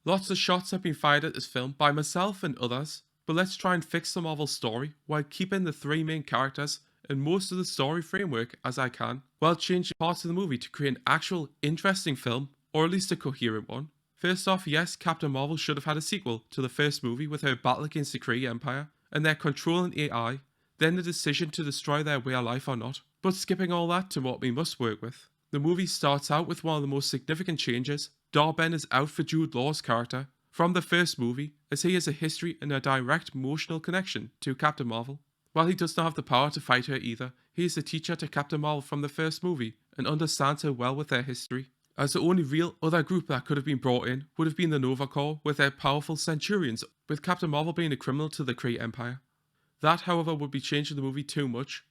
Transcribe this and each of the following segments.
Lots of shots have been fired at this film by myself and others, but let's try and fix the Marvel story while keeping the three main characters and most of the story framework as I can, while changing parts of the movie to create an actual interesting film, or at least a coherent one. First off, yes, Captain Marvel should have had a sequel to the first movie with her battle against the Kree Empire and their controlling AI, then the decision to destroy their way of life or not. But skipping all that to what we must work with. The movie starts out with one of the most significant changes. Dar-Benn is out for Jude Law's character from the first movie, as he has a history and a direct emotional connection to Captain Marvel. While he does not have the power to fight her either, he is a teacher to Captain Marvel from the first movie and understands her well with their history. As the only real other group that could have been brought in would have been the Nova Corps with their powerful Centurions, with Captain Marvel being a criminal to the Kree Empire. That, however, would be changing the movie too much.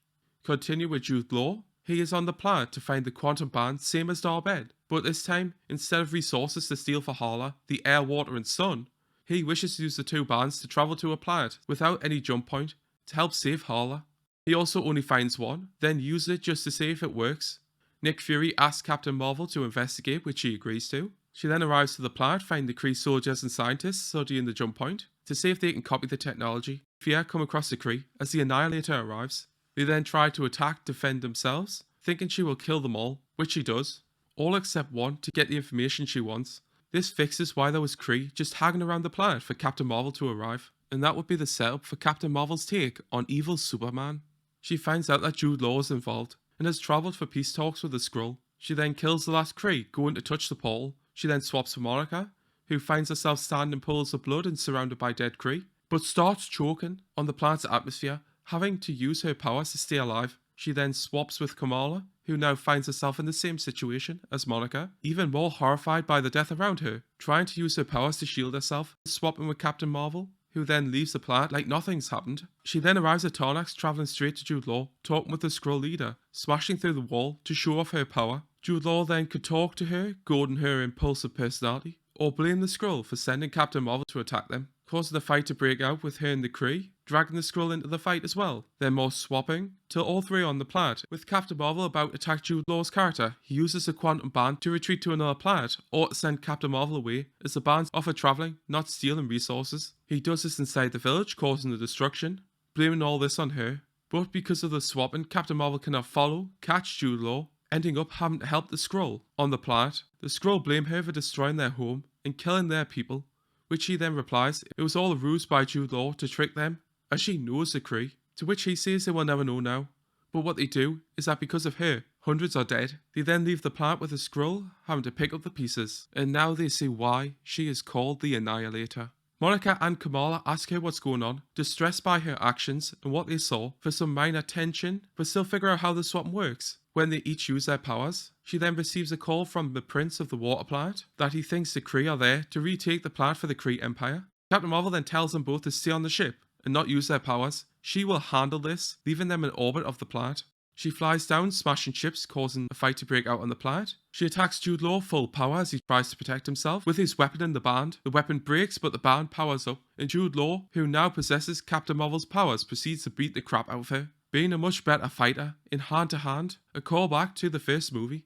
Continue with Jude Law. He is on the planet to find the quantum band, same as Dar-Benn, but this time, instead of resources to steal for Hala, the air, water and sun, he wishes to use the two bands to travel to a planet without any jump point to help save Hala. He also only finds one, then uses it just to see if it works. Nick Fury asks Captain Marvel to investigate, which she agrees to. She then arrives to the planet, finding the Kree soldiers and scientists studying the jump point to see if they can copy the technology. Fear come across the Kree as the Annihilator arrives. They then try to defend themselves, thinking she will kill them all, which she does, all except one to get the information she wants. This fixes why there was Kree just hanging around the planet for Captain Marvel to arrive, and that would be the setup for Captain Marvel's take on evil Superman. She finds out that Jude Law is involved and has travelled for peace talks with the Skrull. She then kills the last Kree, going to touch the pole. She then swaps for Monica, who finds herself standing in pools of blood and surrounded by dead Kree, but starts choking on the planet's atmosphere, having to use her powers to stay alive. She then swaps with Kamala, who now finds herself in the same situation as Monica, even more horrified by the death around her, trying to use her powers to shield herself, swapping with Captain Marvel, who then leaves the planet like nothing's happened. She then arrives at Tarnax, travelling straight to Jude Law, talking with the Skrull leader, smashing through the wall to show off her power. Jude Law then could talk to her, goading her impulsive personality, or blame the Skrull for sending Captain Marvel to attack them, causing the fight to break out with her and the Kree, dragging the Skrull into the fight as well. Then more swapping, till all three are on the planet. With Captain Marvel about to attack Jude Law's character, he uses the quantum band to retreat to another planet, or to send Captain Marvel away, as the bands offer travelling, not stealing resources. He does this inside the village, causing the destruction, blaming all this on her. But because of the swapping, Captain Marvel cannot follow, catch Jude Law, ending up having to help the Skrull on the planet. The Skrull blame her for destroying their home and killing their people, which he then replies it was all a ruse by Jude Law to trick them, as she knows the Kree, to which he says they will never know now. But what they do is that because of her, hundreds are dead. They then leave the planet with the Skrull having to pick up the pieces, and now they see why she is called the Annihilator. Monica and Kamala ask her what's going on, distressed by her actions and what they saw, for some minor tension, but still figure out how the swap works. When they each use their powers, she then receives a call from the Prince of the Water Planet that he thinks the Kree are there to retake the planet for the Kree Empire. Captain Marvel then tells them both to stay on the ship and not use their powers. She will handle this, leaving them in orbit of the planet. She flies down, smashing ships, causing a fight to break out on the planet. She attacks Jude Law full power as he tries to protect himself with his weapon in the band. The weapon breaks, but the band powers up, and Jude Law, who now possesses Captain Marvel's powers, proceeds to beat the crap out of her, being a much better fighter in hand-to-hand, a callback to the first movie.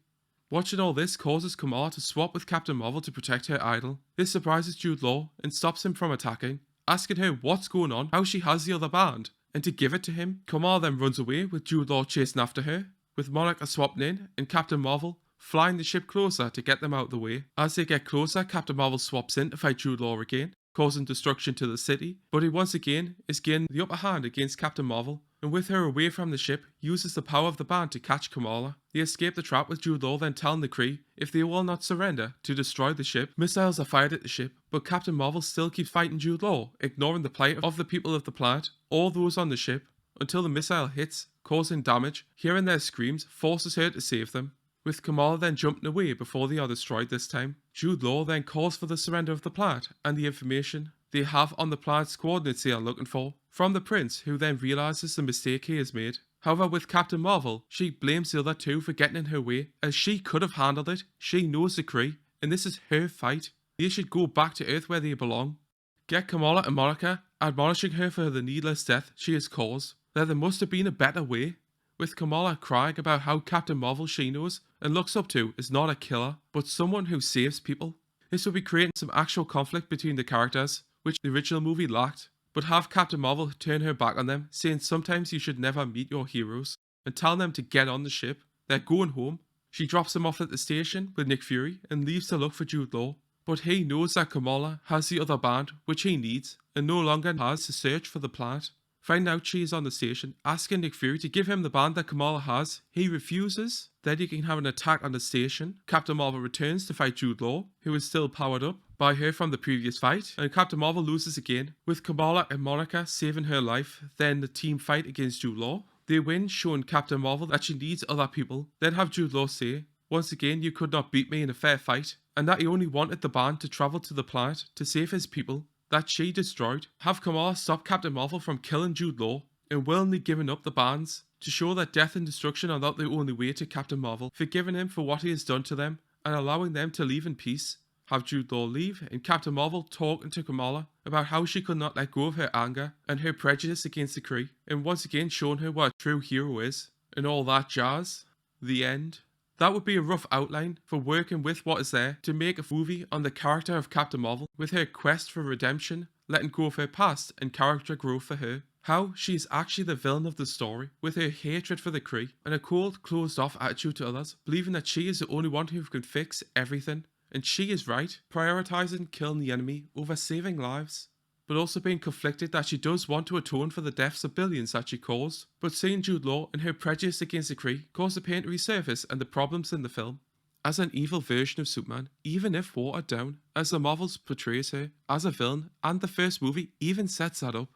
Watching all this causes Kamala to swap with Captain Marvel to protect her idol. This surprises Jude Law and stops him from attacking, asking her what's going on, how she has the other band, and to give it to him. Kamala then runs away with Jude Law chasing after her, with Monica swapping in and Captain Marvel flying the ship closer to get them out of the way. As they get closer, Captain Marvel swaps in to fight Jude Law again, causing destruction to the city, but he once again is gaining the upper hand against Captain Marvel, and with her away from the ship, uses the power of the band to catch Kamala. They escape the trap with Jude Law then telling the Kree if they will not surrender to destroy the ship. Missiles are fired at the ship, but Captain Marvel still keeps fighting Jude Law, ignoring the plight of the people of the planet, all those on the ship, until the missile hits, causing damage. Hearing their screams forces her to save them, with Kamala then jumping away before they are destroyed this time. Jude Law then calls for the surrender of the planet and the information they have on the planet's coordinates they are looking for, from the Prince, who then realises the mistake he has made. However, with Captain Marvel, she blames the other two for getting in her way, as she could have handled it. She knows the Kree, and this is her fight. They should go back to Earth where they belong. Get Kamala and Monica, admonishing her for the needless death she has caused, that there must have been a better way, with Kamala crying about how Captain Marvel she knows and looks up to is not a killer, but someone who saves people. This would be creating some actual conflict between the characters, which the original movie lacked, but have Captain Marvel turn her back on them, saying sometimes you should never meet your heroes, and telling them to get on the ship. They're going home. She drops him off at the station with Nick Fury and leaves to look for Jude Law, but he knows that Kamala has the other band which he needs and no longer has to search for the planet. Finding out she is on the station, asking Nick Fury to give him the band that Kamala has, he refuses. Then he can have an attack on the station. Captain Marvel returns to fight Jude Law, who is still powered up by her from the previous fight, and Captain Marvel loses again, with Kamala and Monica saving her life. Then the team fight against Jude Law. They win, showing Captain Marvel that she needs other people. Then have Jude Law say, "Once again, you could not beat me in a fair fight," and that he only wanted the band to travel to the planet to save his people that she destroyed. Have Kamala stop Captain Marvel from killing Jude Law and willingly giving up the bands to show that death and destruction are not the only way to Captain Marvel, forgiving him for what he has done to them and allowing them to leave in peace. Have Jude Law leave and Captain Marvel talking to Kamala about how she could not let go of her anger and her prejudice against the Kree, and once again showing her what a true hero is, and all that jazz. The end. That would be a rough outline for working with what is there to make a movie on the character of Captain Marvel, with her quest for redemption, letting go of her past and character growth for her. How she is actually the villain of the story, with her hatred for the Kree and a cold, closed-off attitude to others, believing that she is the only one who can fix everything. And she is right, prioritizing killing the enemy over saving lives, but also being conflicted that she does want to atone for the deaths of billions that she caused. But seeing Jude Law and her prejudice against the Kree cause the pain to resurface and the problems in the film. As an evil version of Superman, even if watered down, as the Marvels portrays her as a villain, and the first movie even sets that up.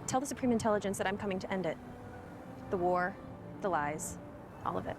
Tell the Supreme Intelligence that I'm coming to end it. The war, the lies, all of it.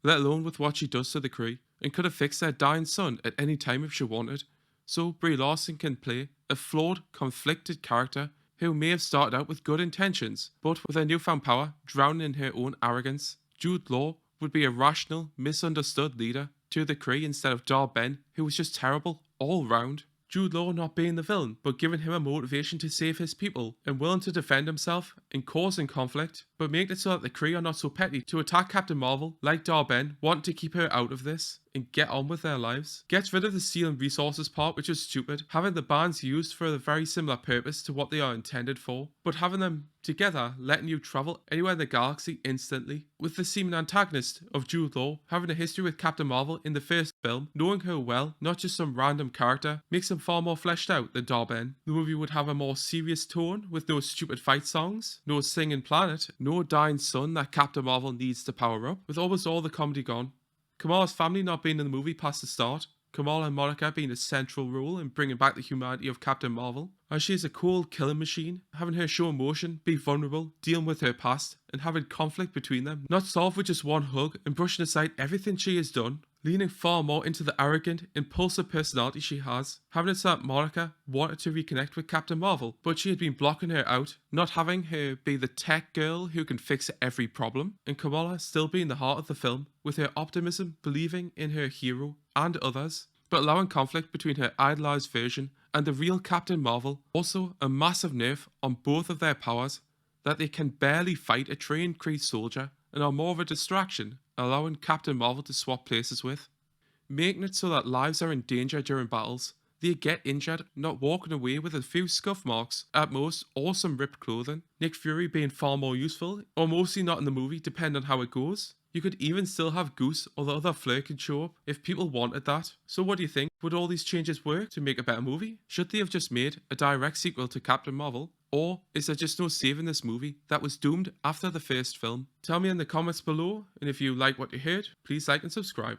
Let alone with what she does to the Kree, and could have fixed their dying son at any time if she wanted. So Brie Larson can play a flawed, conflicted character who may have started out with good intentions, but with her newfound power drowning in her own arrogance. Jude Law would be a rational, misunderstood leader to the Kree instead of Dar-Benn, who was just terrible all round. Jude Law not being the villain, but giving him a motivation to save his people, and willing to defend himself and causing conflict, but making it so that the Kree are not so petty to attack Captain Marvel, like Dar-Benn, wanting to keep her out of this and get on with their lives. Gets rid of the stealing resources part, which is stupid, having the bands used for a very similar purpose to what they are intended for, but having them together letting you travel anywhere in the galaxy instantly, with the seeming antagonist of Jude Law having a history with Captain Marvel in the first film, knowing her well, not just some random character, makes him far more fleshed out than Dar-Benn. The movie would have a more serious tone, with no stupid fight songs, no singing planet, no dying sun that Captain Marvel needs to power up, with almost all the comedy gone. Kamala's family not being in the movie past the start, Kamala and Monica being a central role in bringing back the humanity of Captain Marvel, as she is a cold killing machine, having her show emotion, be vulnerable, dealing with her past, and having conflict between them, not solved with just one hug and brushing aside everything she has done, leaning far more into the arrogant, impulsive personality she has, having it so that Monica wanted to reconnect with Captain Marvel, but she had been blocking her out, not having her be the tech girl who can fix every problem, and Kamala still being the heart of the film, with her optimism, believing in her hero and others, but allowing conflict between her idolized version and the real Captain Marvel. Also a massive nerf on both of their powers, that they can barely fight a trained Kree soldier and are more of a distraction, allowing Captain Marvel to swap places with, making it so that lives are in danger during battles. They get injured, not walking away with a few scuff marks, at most, or some ripped clothing. Nick Fury being far more useful, or mostly not in the movie, depending on how it goes. You could even still have Goose or the other Fleur can show up if people wanted that. So what do you think? Would all these changes work to make a better movie? Should they have just made a direct sequel to Captain Marvel? Or is there just no saving this movie that was doomed after the first film? Tell me in the comments below, and if you like what you heard, please like and subscribe.